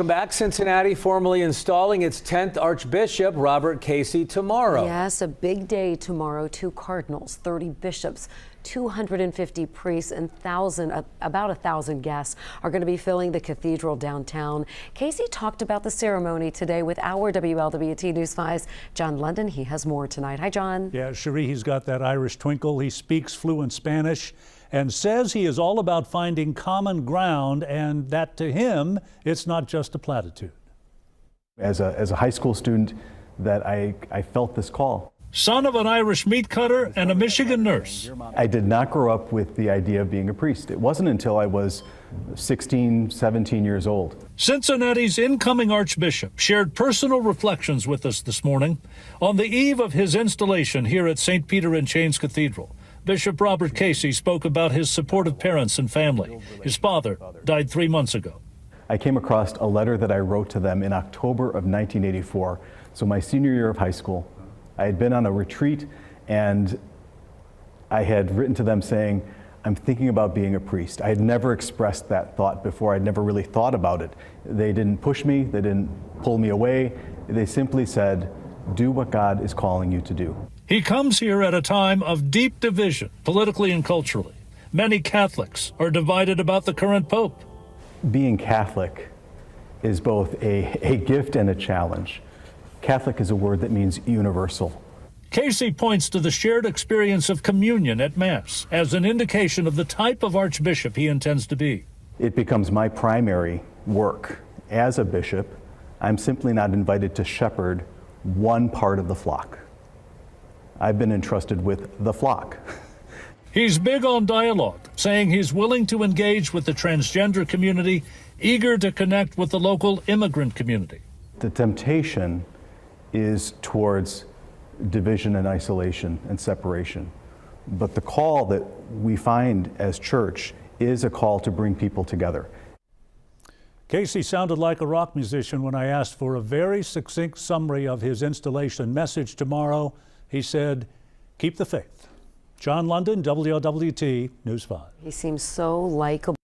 Welcome back. Cincinnati formally installing its 10th Archbishop, Robert Casey, tomorrow. Yes, a big day tomorrow. 2 cardinals, 30 bishops, 250 priests, and about 1,000 guests are going to be filling the cathedral downtown. Casey talked about the ceremony today with our WLWT News 5's John London. He has more tonight. Hi, John. Yeah, Cherie, he's got that Irish twinkle. He speaks fluent Spanish and says he is all about finding common ground, and that to him, it's not just a platitude. As a high school student, that I felt this call. Son of an Irish meat cutter and a Michigan nurse. I did not grow up with the idea of being a priest. It wasn't until I was 16, 17 years old. Cincinnati's incoming Archbishop shared personal reflections with us this morning on the eve of his installation here at St. Peter and Chains Cathedral. Bishop Robert Casey spoke about his supportive parents and family. His father died 3 months ago. I came across a letter that I wrote to them in October of 1984, so my senior year of high school. I had been on a retreat, and I had written to them saying, I'm thinking about being a priest. I had never expressed that thought before. I'd never really thought about it. They didn't push me. They didn't pull me away. They simply said, do what God is calling you to do. He comes here at a time of deep division, politically and culturally. Many Catholics are divided about the current pope. Being Catholic is both a gift and a challenge. Catholic is a word that means universal. Casey points to the shared experience of communion at Mass as an indication of the type of archbishop he intends to be. It becomes my primary work. As a bishop, I'm simply not invited to shepherd one part of the flock. I've been entrusted with the flock. He's big on dialogue, saying he's willing to engage with the transgender community, eager to connect with the local immigrant community. The temptation is towards division and isolation and separation. But the call that we find as church is a call to bring people together. Casey sounded like a rock musician when I asked for a very succinct summary of his installation message tomorrow. He said, keep the faith. John London, WLWT News 5. He seems so likable.